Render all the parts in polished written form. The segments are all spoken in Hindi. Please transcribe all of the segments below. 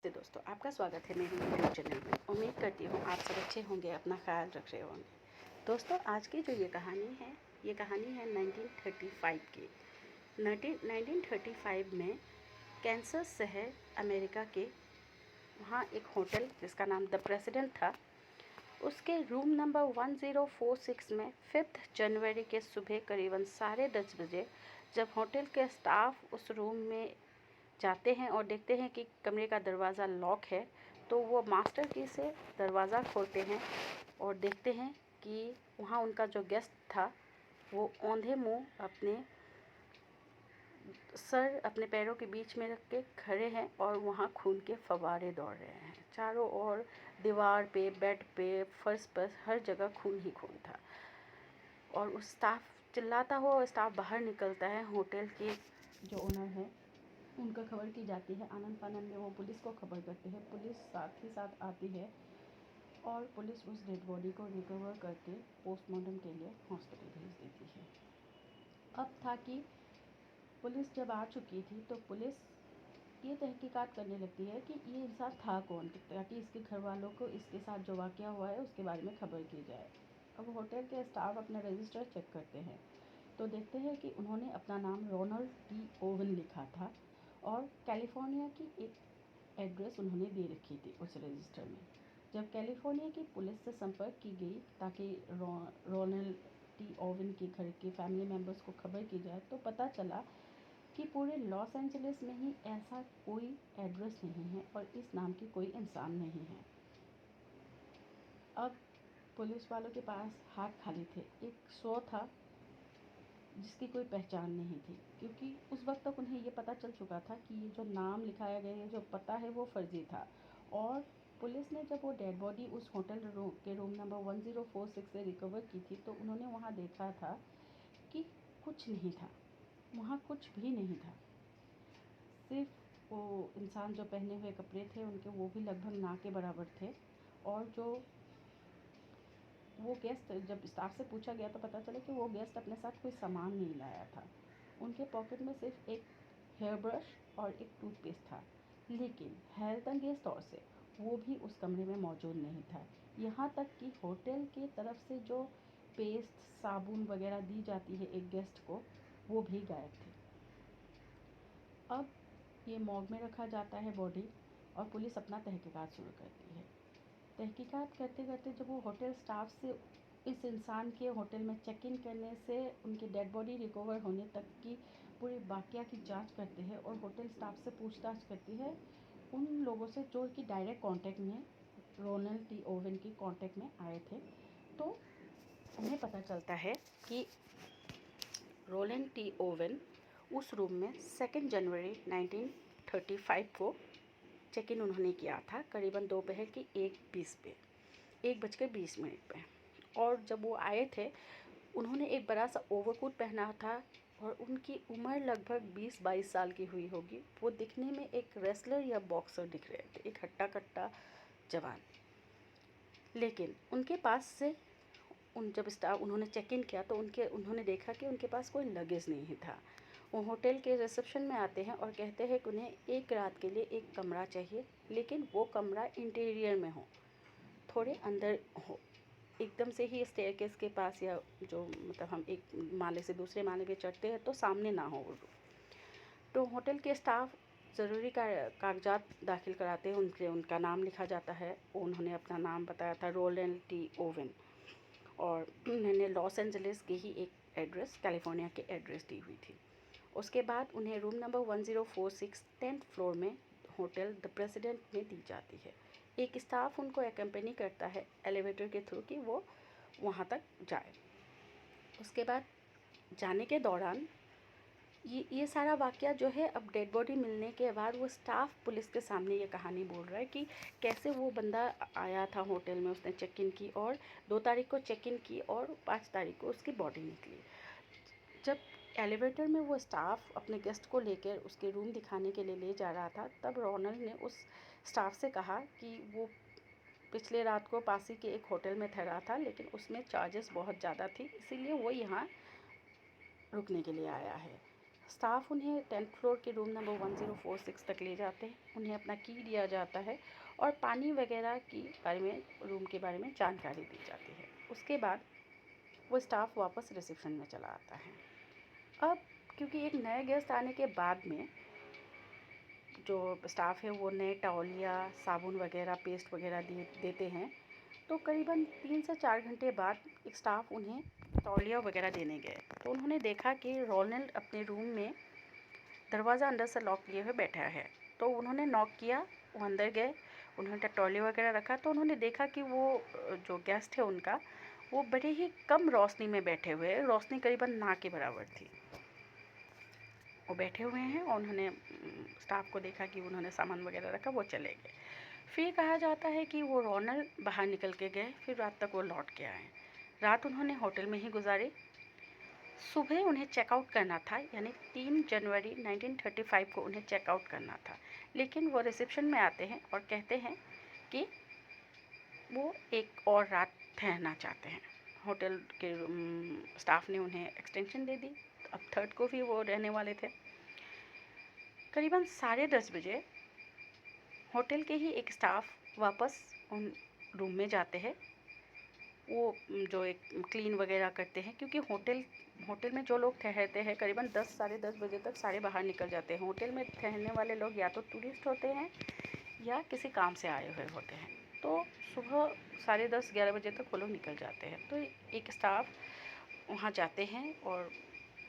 तो दोस्तों आपका स्वागत है मेरे यूट्यूब चैनल में। उम्मीद करती हूँ आप सब अच्छे होंगे, अपना ख्याल रख रहे होंगे। दोस्तों आज की जो ये कहानी है 1935 की। 1935 में कैंसस शहर अमेरिका के वहाँ एक होटल जिसका नाम द प्रेसिडेंट था, उसके रूम नंबर 1046 में 5 जनवरी के सुबह करीबन 10:30 बजे जब होटल के स्टाफ उस रूम में जाते हैं और देखते हैं कि कमरे का दरवाज़ा लॉक है, तो वो मास्टर की से दरवाज़ा खोलते हैं और देखते हैं कि वहाँ उनका जो गेस्ट था वो औंधे मुँह अपने सर अपने पैरों के बीच में रख के खड़े हैं और वहाँ खून के फव्वारे दौड़ रहे हैं। चारों ओर दीवार पे, बेड पे, फर्श पर हर जगह खून ही खून था और उस स्टाफ चिल्लाता हुआ और स्टाफ बाहर निकलता है। होटल के जो ओनर है उनका खबर की जाती है। आनंद फानंद में वो पुलिस को खबर करते हैं। पुलिस साथ ही साथ आती है और पुलिस उस डेड बॉडी को रिकवर करके पोस्टमार्टम के लिए हॉस्पिटल भेज देती है। अब था कि पुलिस जब आ चुकी थी तो पुलिस ये तहकीकात करने लगती है कि ये इंसान था कौन, ताकि इसके घर वालों को इसके साथ जो वाक़या हुआ है उसके बारे में खबर की जाए। अब होटल के स्टाफ अपना रजिस्टर चेक करते हैं तो देखते हैं कि उन्होंने अपना नाम रोनाल्ड टी ओवन लिखा था और कैलिफोर्निया की एक एड्रेस उन्होंने दे रखी थी उस रजिस्टर में। जब कैलिफोर्निया की पुलिस से संपर्क की गई ताकि रोनाल्ड टी ओवन के घर के फैमिली मेम्बर्स को खबर की जाए तो पता चला कि पूरे लॉस एंजलिस में ही ऐसा कोई एड्रेस नहीं है और इस नाम की कोई इंसान नहीं है। अब पुलिस वालों के पास हाथ खाली थे। एक शो था जिसकी कोई पहचान नहीं थी, क्योंकि उस वक्त तक उन्हें ये पता चल चुका था कि ये जो नाम लिखाया गया है, जो पता है, वो फर्जी था। और पुलिस ने जब वो डेड बॉडी उस होटल रूम नंबर 1046 से रिकवर की थी तो उन्होंने वहाँ देखा था कि कुछ नहीं था, वहाँ कुछ भी नहीं था। सिर्फ वो इंसान जो पहने हुए कपड़े थे उनके, वो भी लगभग ना के बराबर थे। और जो वो गेस्ट, जब स्टाफ से पूछा गया तो पता चला कि वो गेस्ट अपने साथ कोई सामान नहीं लाया था। उनके पॉकेट में सिर्फ एक हेयर ब्रश और एक टूथपेस्ट था, लेकिन हैरतअंगेज़ तौर से वो भी उस कमरे में मौजूद नहीं था। यहाँ तक कि होटल की तरफ से जो पेस्ट, साबुन वगैरह दी जाती है एक गेस्ट को, वो भी गायब थी। अब ये मॉर्ग में रखा जाता है बॉडी और पुलिस अपना तहकीकात शुरू करती है। तहकीकात करते करते जब वो होटल स्टाफ से इस इंसान के होटल में चेक इन करने से उनकी डेड बॉडी रिकवर होने तक की पूरी वाक़या की जांच करते हैं और होटल स्टाफ से पूछताछ करती है उन लोगों से जो कि डायरेक्ट कांटेक्ट में रोनाल्ड टी ओवन के कांटेक्ट में आए थे, तो उन्हें पता चलता है कि रोनाल्ड टी ओवन उस रूम में 2 जनवरी 1935 को चेक इन उन्होंने किया था, करीबन दोपहर की 1:20 पे। और जब वो आए थे उन्होंने एक बड़ा सा ओवरकोट पहना था और उनकी उम्र लगभग 20-22 साल की हुई होगी। वो दिखने में एक रेसलर या बॉक्सर दिख रहे थे, एक हट्टा कट्टा जवान। लेकिन उनके पास से जब उन्होंने चेक इन किया तो उन्होंने देखा कि उनके पास कोई लगेज नहीं था। वो होटल के रिसेप्शन में आते हैं और कहते हैं कि उन्हें एक रात के लिए एक कमरा चाहिए, लेकिन वो कमरा इंटीरियर में हो, थोड़े अंदर हो, एकदम से ही स्टेयरकेस के पास, या जो मतलब हम एक माले से दूसरे माले पे चढ़ते हैं तो सामने ना हो वो। तो होटल के स्टाफ ज़रूरी कागजात दाखिल कराते हैं, उनका नाम लिखा जाता है। उन्होंने अपना नाम बताया था रोनाल्ड टी ओवन और उन्होंने लॉस एंजलिस की ही एक एड्रेस, कैलिफोर्निया के एड्रेस दी हुई थी। उसके बाद उन्हें रूम नंबर 1046 10th फ्लोर में होटल द प्रेसिडेंट में दी जाती है। एक स्टाफ उनको एकम्पनी करता है एलिवेटर के थ्रू कि वो वहाँ तक जाए। उसके बाद जाने के दौरान ये सारा वाक़या जो है, अब डेड बॉडी मिलने के बाद वो स्टाफ पुलिस के सामने ये कहानी बोल रहा है कि कैसे वो बंदा आया था होटल में, उसने चेक इन की और 2 तारीख को चेक इन की और 5 तारीख को उसकी बॉडी निकली। जब एलिवेटर में वो स्टाफ अपने गेस्ट को लेकर उसके रूम दिखाने के लिए ले जा रहा था, तब रोनाल्ड ने उस स्टाफ से कहा कि वो पिछले रात को पास ही के एक होटल में ठहरा था, लेकिन उसमें चार्जेस बहुत ज़्यादा थी, इसीलिए वो यहाँ रुकने के लिए आया है। स्टाफ उन्हें 10th फ्लोर के रूम नंबर 1046 तक ले जाते हैं। उन्हें अपना की दिया जाता है और पानी वगैरह की बारे में, रूम के बारे में जानकारी दी जाती है। उसके बाद वो स्टाफ वापस रिसेप्शन में चला आता है। अब क्योंकि एक नए गेस्ट आने के बाद में जो स्टाफ है वो नए टॉवलिया, साबुन वगैरह, पेस्ट वगैरह देते हैं, तो करीबन 3 से 4 घंटे बाद एक स्टाफ उन्हें तौलिया वगैरह देने गए, तो उन्होंने देखा कि रोनाल्ड अपने रूम में दरवाज़ा अंदर से लॉक किए हुए बैठा है। तो उन्होंने नॉक किया, वो अंदर गए, उन्होंने तौलिया वगैरह रखा, तो उन्होंने देखा कि वो जो गेस्ट है उनका, वो बड़े ही कम रोशनी में बैठे हुए हैं। रोशनी करीबन ना के बराबर थी। वो बैठे हुए हैं और उन्होंने स्टाफ को देखा कि उन्होंने सामान वगैरह रखा, वो चले गए। फिर कहा जाता है कि वो रोनाल्ड बाहर निकल के गए, फिर रात तक वो लौट के आए। रात उन्होंने होटल में ही गुजारी। सुबह उन्हें चेकआउट करना था, यानी 3 जनवरी 1935 को उन्हें चेकआउट करना था, लेकिन वो रिसेप्शन में आते हैं और कहते हैं कि वो एक और रात ठहरना चाहते हैं। होटल के स्टाफ ने उन्हें एक्सटेंशन दे दी, अब 3rd को भी वो रहने वाले थे। करीबन 10:30 बजे होटल के ही एक स्टाफ वापस उन रूम में जाते हैं। वो जो एक क्लीन वगैरह करते हैं, क्योंकि होटल में जो लोग ठहरते हैं करीबन 10 साढ़े 10 बजे तक सारे बाहर निकल जाते हैं। होटल में ठहरने वाले लोग या तो टूरिस्ट होते हैं या किसी काम से आए हुए होते हैं, तो सुबह 10:30 11 बजे तक वो लोग निकल जाते हैं। तो एक स्टाफ वहाँ जाते हैं और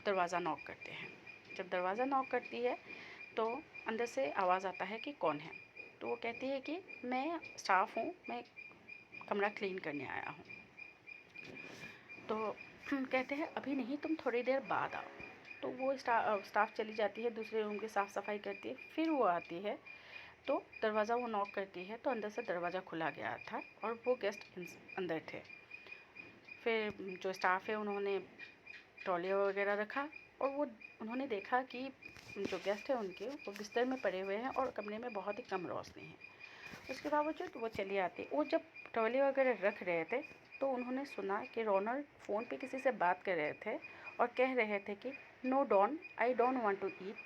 दरवाज़ा नॉक करते हैं। जब दरवाज़ा नॉक करती है तो अंदर से आवाज़ आता है कि कौन है। तो वो कहती है कि मैं स्टाफ हूँ, मैं कमरा क्लीन करने आया हूँ। तो कहते हैं अभी नहीं, तुम थोड़ी देर बाद आओ। तो वो स्टाफ चली जाती है, दूसरे रूम की साफ़ सफाई करती है। फिर वो आती है तो दरवाज़ा वो नॉक करती है, तो अंदर से दरवाज़ा खुला गया था और वो गेस्ट अंदर थे। फिर जो स्टाफ है उन्होंने तौलिया वगैरह रखा और वो उन्होंने देखा कि जो गेस्ट है उनके वो बिस्तर में पड़े हुए हैं और कमरे में बहुत ही कम रोशनी है। उसके बावजूद वो चली आती। वो जब तौलिया वगैरह रख रहे थे तो उन्होंने सुना कि रोनाल्ड फ़ोन पे किसी से बात कर रहे थे और कह रहे थे कि no Don, I don't want to eat,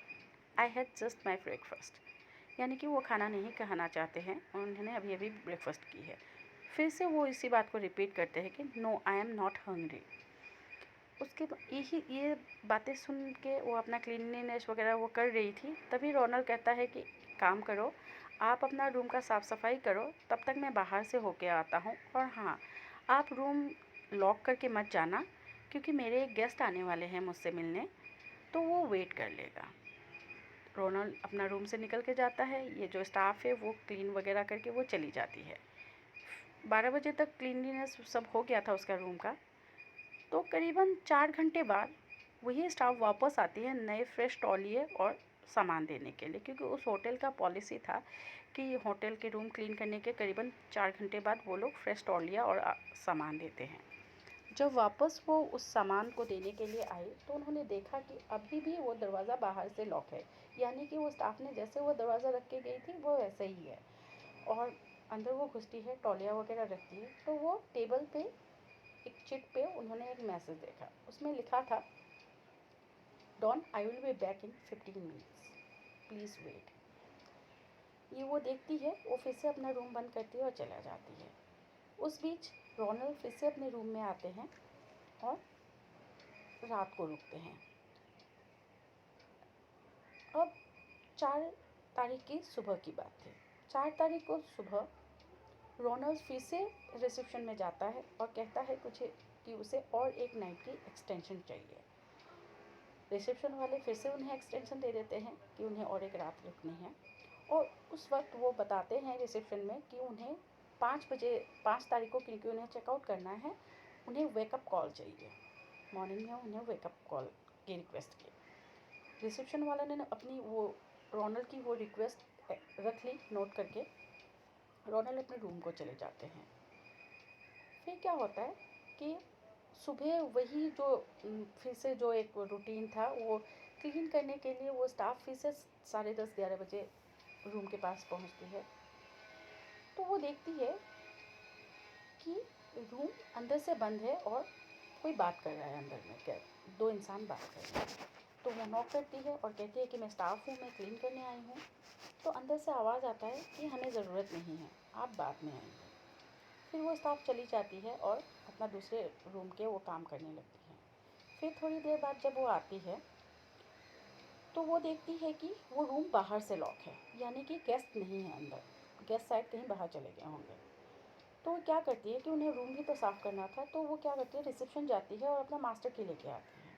I had just my breakfast. यानी कि वो खाना नहीं खाना चाहते हैं और उन्होंने अभी अभी ब्रेकफास्ट की है। फिर से वो इसी बात को रिपीट करते हैं कि no, I am not hungry. उसके ये बातें सुन के वो अपना क्लीनलीनेस वगैरह वो कर रही थी। तभी रोनाल्ड कहता है कि काम करो, आप अपना रूम का साफ़ सफाई करो, तब तक मैं बाहर से होके आता हूँ। और हाँ, आप रूम लॉक करके मत जाना, क्योंकि मेरे एक गेस्ट आने वाले हैं मुझसे मिलने, तो वो वेट कर लेगा। रोनाल्ड अपना रूम से निकल के जाता है। ये जो स्टाफ है वो क्लीन वगैरह करके वो चली जाती है। 12 बजे तक क्लीनलीनेस सब हो गया था उसका रूम का। तो करीबन 4 घंटे बाद वही स्टाफ वापस आती है नए फ्रेश तौलिए और सामान देने के लिए, क्योंकि उस होटल का पॉलिसी था कि होटल के रूम क्लीन करने के करीबन 4 घंटे बाद वो लोग फ्रेश तौलिया और सामान देते हैं। जब वापस वो उस सामान को देने के लिए आए तो उन्होंने देखा कि अभी भी वो दरवाज़ा बाहर से लॉक है, यानी कि वो स्टाफ ने जैसे वो दरवाज़ा रख के गई थी वो वैसे ही है। और अंदर वो घुसती है, तौलिया वगैरह रखती है, तो वो टेबल पे एक चिट पे उन्होंने एक मैसेज देखा। उसमें लिखा था, Don, I will be back in 15 minutes, please wait. ये वो देखती है, वो फिर से अपना रूम बंद करती है और चला जाती है। उस बीच रोनाल्ड फिर से अपने रूम में आते हैं और रात को रुकते हैं। अब 4 तारीख की सुबह की बात है। 4 तारीख को सुबह रोनाल्ड फिर से रिसेप्शन में जाता है और कहता है कुछ कि उसे और एक नाइट की एक्सटेंशन चाहिए। रिसेप्शन वाले फिर से उन्हें एक्सटेंशन दे देते हैं कि उन्हें और एक रात रुकनी है। और उस वक्त वो बताते हैं रिसेप्शन में कि उन्हें 5 तारीख को, क्योंकि उन्हें चेकआउट करना है, उन्हें वेकअप कॉल चाहिए। मॉर्निंग में उन्हें वेकअप कॉल की रिक्वेस्ट की। रिसेप्शन वाला ने अपनी वो रोनाल्ड की वो रिक्वेस्ट रख ली नोट करके। रोनाल्ड अपने रूम को चले जाते हैं। फिर क्या होता है कि सुबह वही जो फिर से जो एक रूटीन था वो क्लीन करने के लिए वो स्टाफ फिर से 10:30 11 बजे रूम के पास पहुंचती है। तो वो देखती है कि रूम अंदर से बंद है और कोई बात कर रहा है अंदर में। क्या 2 इंसान बात कर रहे हैं। तो वो नॉक करती है और कहती है कि मैं स्टाफ हूँ, मैं क्लीन करने आई हूँ। तो अंदर से आवाज़ आता है कि हमें ज़रूरत नहीं है, आप बाद में आएंगे। फिर वो स्टाफ चली जाती है और अपना दूसरे रूम के वो काम करने लगती है। फिर थोड़ी देर बाद जब वो आती है तो वो देखती है कि वो रूम बाहर से लॉक है, यानी कि गेस्ट नहीं है अंदर, गेस्ट शायद कहीं बाहर चले गए होंगे। तो वो क्या करती है कि उन्हें रूम भी तो साफ़ करना था, तो वो क्या करती है, रिसेप्शन जाती है और अपना मास्टर की लेके आती है।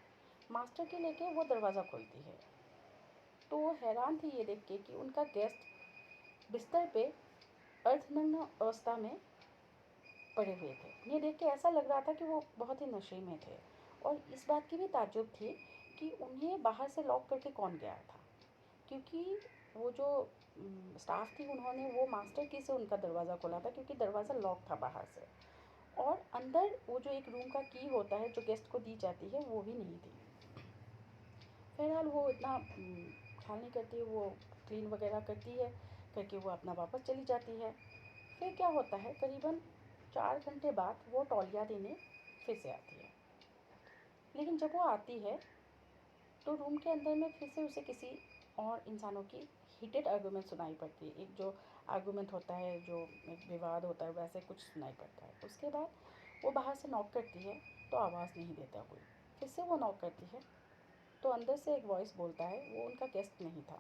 मास्टर की लेके वो दरवाज़ा खोलती है। तो वो हैरान थी ये देख के कि उनका गेस्ट बिस्तर पे अर्धनग्न अवस्था में पड़े हुए थे। उन्हें देख के ऐसा लग रहा था कि वो बहुत ही नशे में थे, और इस बात की भी ताज्जुब थी कि उन्हें बाहर से लॉक करके कौन गया था, क्योंकि वो जो स्टाफ थी उन्होंने वो मास्टर की से उनका दरवाज़ा खोला था, क्योंकि दरवाज़ा लॉक था बाहर से, और अंदर वो जो एक रूम का की होता है जो गेस्ट को दी जाती है वो भी नहीं थी। बहरहाल वो इतना ख्याल नहीं करती है, वो क्लीन वगैरह करती है, करके वो अपना वापस चली जाती है। फिर क्या होता है, करीबन 4 घंटे बाद वो तौलिया देने फिर से आती है। लेकिन जब वो आती है तो रूम के अंदर में फिर से उसे किसी और इंसानों की हीटेड आर्गूमेंट सुनाई पड़ती है। एक जो आर्गूमेंट होता है, जो एक विवाद होता है, वैसे कुछ सुनाई पड़ता है। उसके बाद वो बाहर से नॉक करती है तो आवाज़ नहीं देता कोई। फिर से वो नॉक करती है तो अंदर से एक वॉइस बोलता है, वो उनका गेस्ट नहीं था,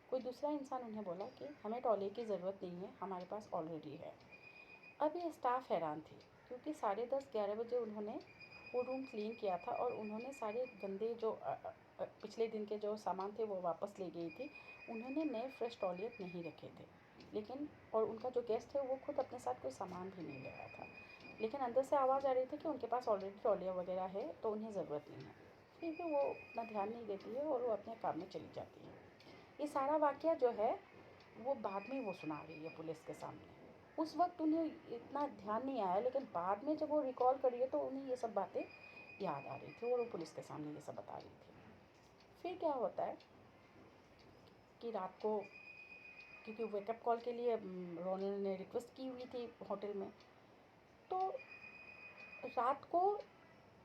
कोई दूसरा इंसान उन्हें बोला कि हमें टॉयलेट की ज़रूरत नहीं है, हमारे पास ऑलरेडी है। अब ये स्टाफ हैरान थी, क्योंकि 10:30-11 बजे उन्होंने वो रूम क्लीन किया था और उन्होंने सारे गंदे जो पिछले दिन के जो सामान थे वो वापस ले गई थी। उन्होंने नए फ्रेश तौलिए नहीं रखे थे, लेकिन और उनका जो गेस्ट है वो खुद अपने साथ कोई सामान भी नहीं लाया था। लेकिन अंदर से आवाज़ आ रही थी कि उनके पास ऑलरेडी तौलिया वगैरह है तो उन्हें ज़रूरत नहीं है। फिर भी वो उतना ध्यान नहीं देती है और वो अपने काम में चली जाती है। ये सारा वाक़या जो है वो बाद में वो सुना रही है पुलिस के सामने। उस वक़्त उन्हें इतना ध्यान नहीं आया, लेकिन बाद में जब वो रिकॉल करी है तो उन्हें ये सब बातें याद आ रही थी और वो पुलिस के सामने ये सब बता रही थी। फिर क्या होता है कि रात को, क्योंकि वेकअप कॉल के लिए रोनल ने रिक्वेस्ट की हुई थी होटल में, तो रात को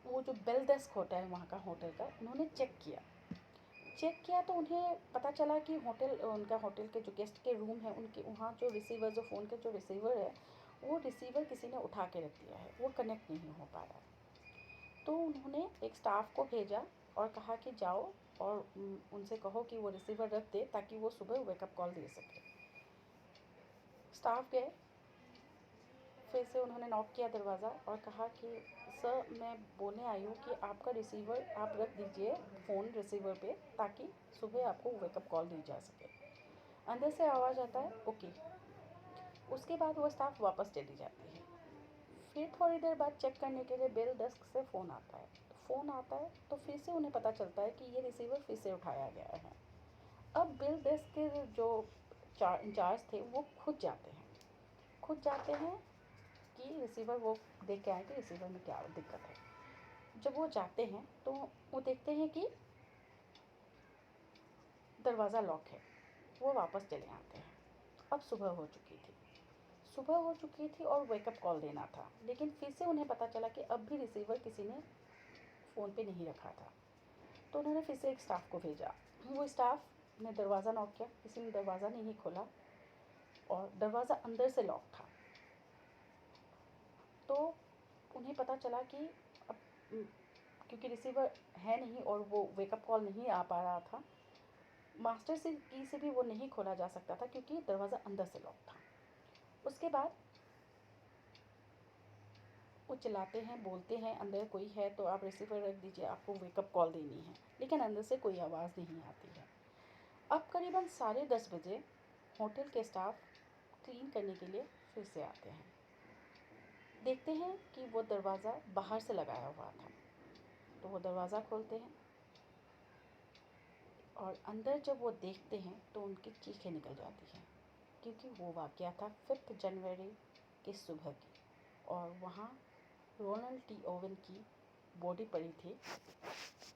वो जो बेल डेस्क होता है वहाँ का होटल का, उन्होंने चेक किया तो उन्हें पता चला कि उनका होटल के जो गेस्ट के रूम है उनके वहाँ जो रिसीवर, जो फ़ोन के जो रिसीवर है, वो रिसीवर किसी ने उठा के रख दिया है, वो कनेक्ट नहीं हो पा रहा है। तो उन्होंने एक स्टाफ को भेजा और कहा कि जाओ और उनसे कहो कि वो रिसीवर रख दे ताकि वो सुबह वेकअप कॉल दे सके। स्टाफ गए, फिर से उन्होंने नॉक किया दरवाज़ा और कहा कि सर, मैं बोलने आई हूँ कि आपका रिसीवर आप रख दीजिए फ़ोन रिसीवर पे, ताकि सुबह आपको वेकअप कॉल दी जा सके। अंदर से आवाज़ आता है ओके। उसके बाद वो स्टाफ वापस चली जाती है। फिर थोड़ी देर बाद चेक करने के लिए बेल डेस्क से फ़ोन आता है। तो फ़ोन आता है तो फिर से उन्हें पता चलता है कि ये रिसीवर फिर से उठाया गया है। अब बेल डेस्क के जो इंचार्ज थे वो खुद जाते हैं कि रिसीवर वो देख के आए कि रिसीवर में क्या दिक्कत है। जब वो जाते हैं तो वो देखते हैं कि दरवाज़ा लॉक है। वो वापस चले आते हैं। अब सुबह हो चुकी थी और वेकअप कॉल देना था, लेकिन फिर से उन्हें पता चला कि अब भी रिसीवर किसी ने फ़ोन पे नहीं रखा था। तो उन्होंने फिर से एक स्टाफ को भेजा। वो स्टाफ ने दरवाज़ा नॉक किया, किसी ने दरवाज़ा नहीं खोला और दरवाज़ा अंदर से लॉक था। तो उन्हें पता चला कि अब क्योंकि रिसीवर है नहीं और वो वेकअप कॉल नहीं आ पा रहा था, मास्टर से की से भी वो नहीं खोला जा सकता था क्योंकि दरवाज़ा अंदर से लॉक था। उसके बाद वो चिल्लाते हैं, बोलते हैं अंदर कोई है तो आप रिसीवर रख दीजिए, आपको वेकअप कॉल देनी है, लेकिन अंदर से कोई आवाज़ नहीं आती है। अब करीबन 10:30 बजे होटल के स्टाफ क्लीन करने के लिए फिर से आते हैं। देखते हैं कि वो दरवाज़ा बाहर से लगाया हुआ था, तो वो दरवाज़ा खोलते हैं और अंदर जब वो देखते हैं तो उनकी चीखें निकल जाती हैं, क्योंकि वो वाक़या था 5 जनवरी की सुबह की, और वहाँ रोनाल्ड टी ओवन की बॉडी पड़ी थी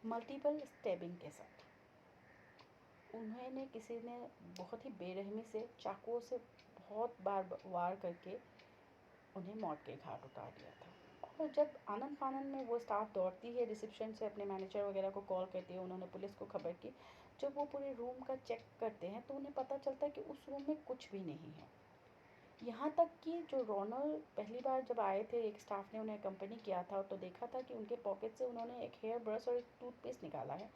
मल्टीपल स्टैबिंग के साथ। उन्होंने किसी ने बहुत ही बेरहमी से चाकुओं से बहुत बार वार करके उन्हें मौत के घाट उतार दिया था। और जब आनन फानन में वो स्टाफ दौड़ती है रिसेप्शन से अपने मैनेजर वगैरह को कॉल करती है, उन्होंने पुलिस को खबर की। जब वो पूरे रूम का चेक करते हैं तो उन्हें पता चलता है कि उस रूम में कुछ भी नहीं है। यहाँ तक कि जो रोनल्ड पहली बार जब आए थे, एक स्टाफ ने उन्हें कंपनी किया था तो देखा था कि उनके पॉकेट से उन्होंने एक हेयर ब्रश और एक टूथपेस्ट निकाला है,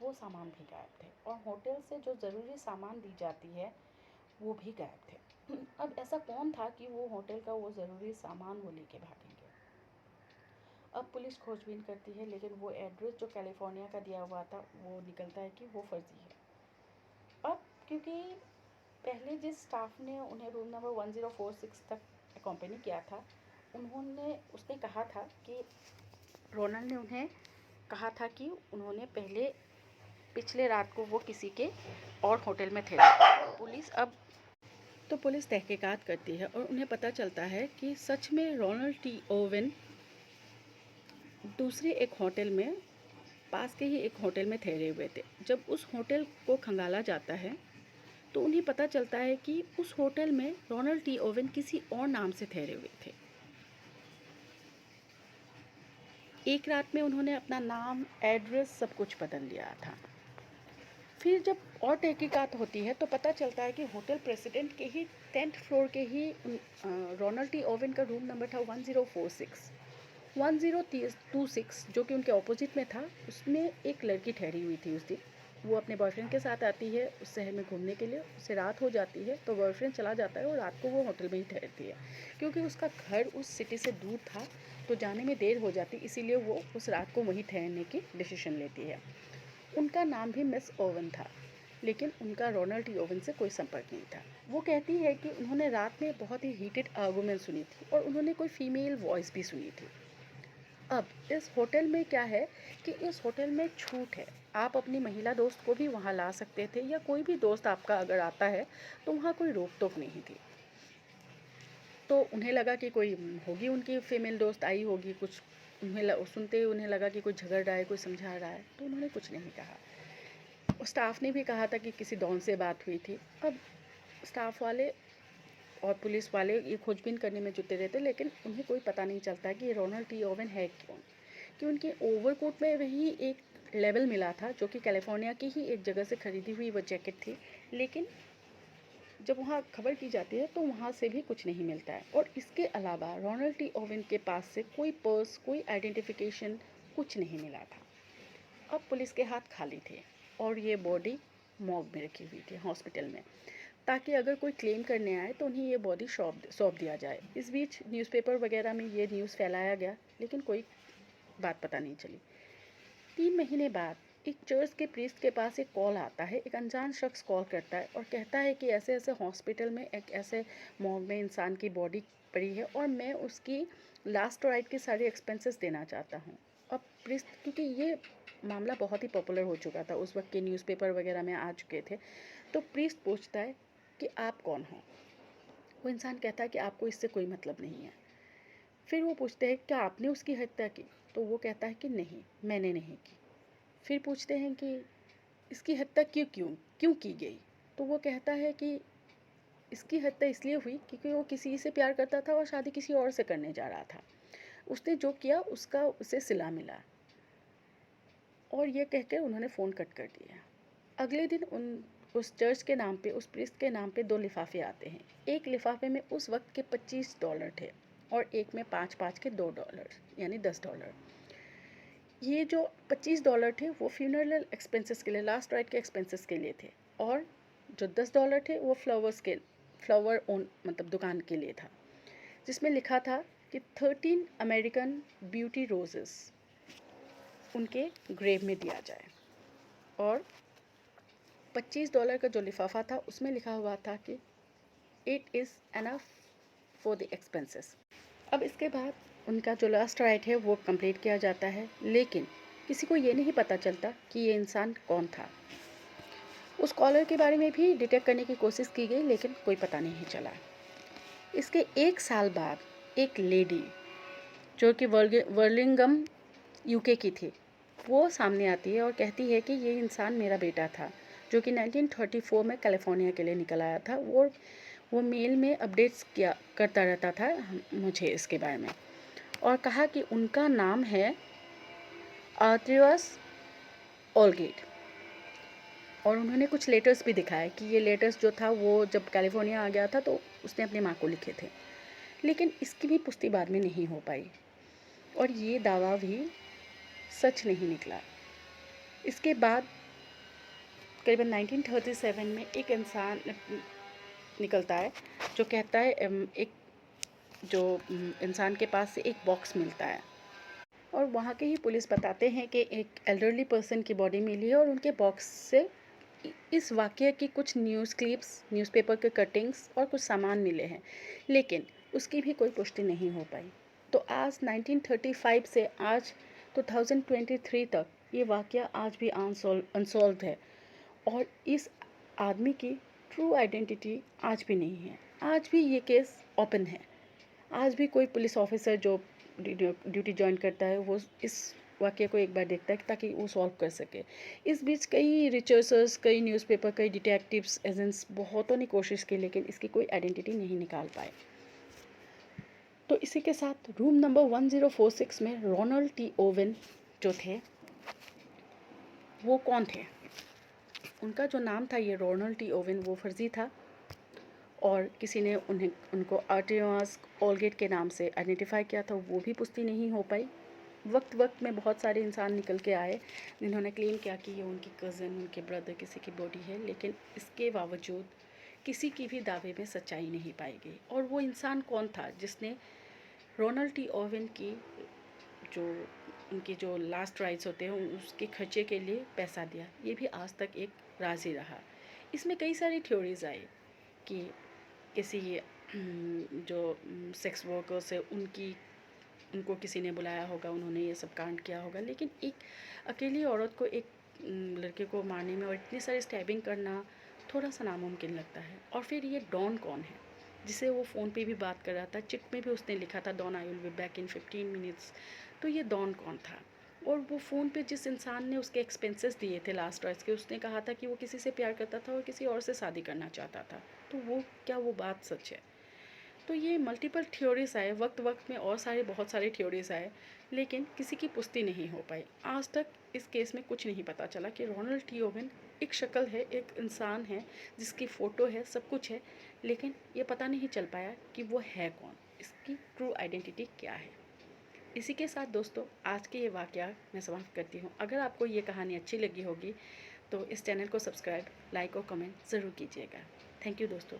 वो सामान भी गायब थे। और होटल से जो ज़रूरी सामान दी जाती है वो भी गायब थे। अब ऐसा कौन था कि वो होटल का वो ज़रूरी सामान वो लेके भागेंगे। अब पुलिस खोजबीन करती है, लेकिन वो एड्रेस जो कैलिफोर्निया का दिया हुआ था वो निकलता है कि वो फर्जी है। अब क्योंकि पहले जिस स्टाफ ने उन्हें रूम नंबर 1046 तक अकॉम्पनी किया था, उसने कहा था कि रोनल्ड ने उन्हें कहा था कि उन्होंने पिछले रात को वो किसी के और होटल में थे। पुलिस तहकीकात करती है और उन्हें पता चलता है कि सच में रोनाल्ड टी ओवेन दूसरे एक होटल में, पास के ही एक होटल में ठहरे हुए थे। जब उस होटल को खंगाला जाता है तो उन्हें पता चलता है कि उस होटल में रोनाल्ड टी ओवेन किसी और नाम से ठहरे हुए थे। एक रात में उन्होंने अपना नाम, एड्रेस सब कुछ बदल लिया था। फिर जब और तहकीकात होती है तो पता चलता है कि होटल प्रेसिडेंट के ही 10th फ्लोर के ही रोनाल्ड टी ओवेन का रूम नंबर था 1046। 1026 जो कि उनके ऑपोजिट में था, उसमें एक लड़की ठहरी हुई थी उस दिन। वो अपने बॉयफ्रेंड के साथ आती है उस शहर में घूमने के लिए, उससे रात हो जाती है तो बॉयफ्रेंड चला जाता है और रात को वो होटल में ही ठहरती है। क्योंकि उसका घर उस सिटी से दूर था तो जाने में देर हो जाती, इसीलिए वो उस रात को वहीं ठहरने की डिसीजन लेती है। उनका नाम भी मिस ओवन था, लेकिन उनका रोनाल्ड टी ओवन से कोई संपर्क नहीं था। वो कहती है कि उन्होंने रात में बहुत ही हीटेड आर्गूमेंट सुनी थी और उन्होंने कोई फीमेल वॉइस भी सुनी थी। अब इस होटल में क्या है कि इस होटल में छूट है, आप अपनी महिला दोस्त को भी वहाँ ला सकते थे या कोई भी दोस्त आपका अगर आता है तो वहाँ कोई रोक टोक नहीं थी। तो उन्हें लगा कि कोई होगी, उनकी फीमेल दोस्त आई होगी, कुछ सुनते ही उन्हें लगा कि कोई झगड़ रहा है, कोई समझा रहा है, तो उन्होंने कुछ नहीं कहा। स्टाफ ने भी कहा था कि किसी डॉन से बात हुई थी। अब स्टाफ वाले और पुलिस वाले ये खोजबीन करने में जुटे रहते, लेकिन उन्हें कोई पता नहीं चलता कि ये रोनाल्ड टी ओवेन है कौन। कि उनके ओवरकोट में वही एक लेबल मिला था जो कि कैलिफोर्निया की ही एक जगह से खरीदी हुई वो जैकेट थी, लेकिन जब वहाँ खबर की जाती है तो वहाँ से भी कुछ नहीं मिलता है। और इसके अलावा रोनाल्ड टी ओवेन के पास से कोई पर्स, कोई आइडेंटिफिकेशन कुछ नहीं मिला था। अब पुलिस के हाथ खाली थे और ये बॉडी मॉर्ग में रखी हुई थी हॉस्पिटल में, ताकि अगर कोई क्लेम करने आए तो उन्हें ये बॉडी सौंप दिया जाए। इस बीच न्यूज़पेपर वगैरह में ये न्यूज़ फैलाया गया, लेकिन कोई बात पता नहीं चली। 3 महीने बाद एक चर्च के प्रीस्ट के पास एक कॉल आता है, एक अनजान शख्स कॉल करता है और कहता है कि ऐसे ऐसे हॉस्पिटल में एक ऐसे मॉर्ग में इंसान की बॉडी पड़ी है और मैं उसकी लास्ट राइट के सारे एक्सपेंसेस देना चाहता हूँ। अब प्रीस्ट, क्योंकि ये मामला बहुत ही पॉपुलर हो चुका था, उस वक्त के न्यूज़पेपर वगैरह में आ चुके थे, तो प्रीस्ट पूछता है कि आप कौन हो। वो इंसान कहता है कि आपको इससे कोई मतलब नहीं है। फिर वो पूछते हैं क्या आपने उसकी हत्या की, तो वो कहता है कि नहीं, मैंने नहीं की। फिर पूछते हैं कि इसकी हत्या क्यों क्यों क्यों की गई, तो वो कहता है कि इसकी हत्या इसलिए हुई क्योंकि वो किसी से प्यार करता था और शादी किसी और से करने जा रहा था। उसने जो किया उसका उसे सिला मिला। और ये कहकर उन्होंने फ़ोन कट कर दिया। अगले दिन उस चर्च के नाम पे, उस प्रीस्ट के नाम पे 2 लिफाफे आते हैं। एक लिफाफे में उस वक्त के $25 थे और एक में 5-5 के $2 यानी $10। ये जो $25 थे वो फ्यूनरल एक्सपेंसेस के लिए, लास्ट राइट के एक्सपेंसेस के लिए थे, और जो $10 थे वो फ्लावर ओन मतलब दुकान के लिए था, जिसमें लिखा था कि 13 अमेरिकन ब्यूटी रोजेस उनके ग्रेव में दिया जाए। और $25 का जो लिफाफा था उसमें लिखा हुआ था कि it is enough for the expenses. अब इसके बाद उनका जो लास्ट राइट है वो कंप्लीट किया जाता है, लेकिन किसी को ये नहीं पता चलता कि ये इंसान कौन था। उस कॉलर के बारे में भी डिटेक्ट करने की कोशिश की गई, लेकिन कोई पता नहीं चला। इसके 1 साल बाद एक लेडी जो कि वर्लिंगम यूके की थी, वो सामने आती है और कहती है कि ये इंसान मेरा बेटा था जो कि 1934 में कैलिफोर्निया के लिए निकल आया था। वो मेल में अपडेट्स करता रहता था मुझे इसके बारे में। और कहा कि उनका नाम है आर्ट्रियस ओलगेट। और उन्होंने कुछ लेटर्स भी दिखाए कि ये लेटर्स जो था वो जब कैलिफोर्निया आ गया था तो उसने अपनी माँ को लिखे थे, लेकिन इसकी भी पुष्टि बाद में नहीं हो पाई और ये दावा भी सच नहीं निकला। इसके बाद करीबन 1937 में एक इंसान निकलता है जो कहता है एक जो इंसान के पास से एक बॉक्स मिलता है और वहाँ के ही पुलिस बताते हैं कि एक एल्डरली पर्सन की बॉडी मिली है और उनके बॉक्स से इस वाक़ये की कुछ न्यूज़ क्लिप्स, न्यूज़पेपर के कटिंग्स और कुछ सामान मिले हैं, लेकिन उसकी भी कोई पुष्टि नहीं हो पाई। तो आज 1935 से आज 2023 तक ये वाक़या आज भी अनसॉल्व्ड है और इस आदमी की ट्रू आइडेंटिटी आज भी नहीं है। आज भी ये केस ओपन है। आज भी कोई पुलिस ऑफिसर जो ड्यूटी ज्वाइन करता है वो इस वाक़ये को एक बार देखता है ताकि वो सॉल्व कर सके। इस बीच कई रिसर्चर्स, कई न्यूज़पेपर, कई डिटेक्टिव्स, एजेंट्स बहुतों ने कोशिश की, लेकिन इसकी कोई आइडेंटिटी नहीं निकाल पाए। तो इसी के साथ रूम नंबर 1046 में रोनाल्ड टी ओवेन जो थे वो कौन थे? उनका जो नाम था ये रोनाल्ड टी ओवेन वो फर्जी था और किसी ने उनको आर्ट्रियस ओलगेट के नाम से आइडेंटिफाई किया था, वो भी पुष्टि नहीं हो पाई। वक्त में बहुत सारे इंसान निकल के आए जिन्होंने क्लेम किया कि ये उनकी कज़न, उनके ब्रदर, किसी की बॉडी है, लेकिन इसके बावजूद किसी की भी दावे में सच्चाई नहीं पाई गई। और वो इंसान कौन था जिसने रोनाल्ड टी ओवेन की जो उनके जो लास्ट राइट्स होते हैं उसके खर्चे के लिए पैसा दिया, ये भी आज तक एक राज ही रहा। इसमें कई सारी थ्योरीज आई कि किसी जो सेक्स वर्कर्स है उनको किसी ने बुलाया होगा, उन्होंने ये सब कांड किया होगा, लेकिन एक अकेली औरत को एक लड़के को मारने में और इतनी सारी स्टैबिंग करना थोड़ा सा नामुमकिन लगता है। और फिर ये डॉन कौन है जिसे वो फ़ोन पे भी बात कर रहा था, चिट में भी उसने लिखा था Don I will be back in 15 minutes. तो ये डॉन कौन था? और वो फ़ोन पे जिस इंसान ने उसके एक्सपेंसेस दिए थे लास्ट राइट्स के, उसने कहा था कि वो किसी से प्यार करता था और किसी और से शादी करना चाहता था। तो वो क्या वो बात सच है? तो ये मल्टीपल थ्योरीज आए, वक्त में और बहुत सारे थ्योरीज आए, लेकिन किसी की पुष्टि नहीं हो पाई। आज तक इस केस में कुछ नहीं पता चला कि रोनाल्ड टी ओवेन एक शक्ल है, एक इंसान है जिसकी फ़ोटो है, सब कुछ है, लेकिन ये पता नहीं चल पाया कि वो है कौन, इसकी ट्रू आइडेंटिटी क्या है। इसी के साथ दोस्तों आज के ये वाक़या मैं समाप्त करती हूँ। अगर आपको ये कहानी अच्छी लगी होगी तो इस चैनल को सब्सक्राइब, लाइक और कमेंट ज़रूर कीजिएगा। थैंक यू दोस्तों।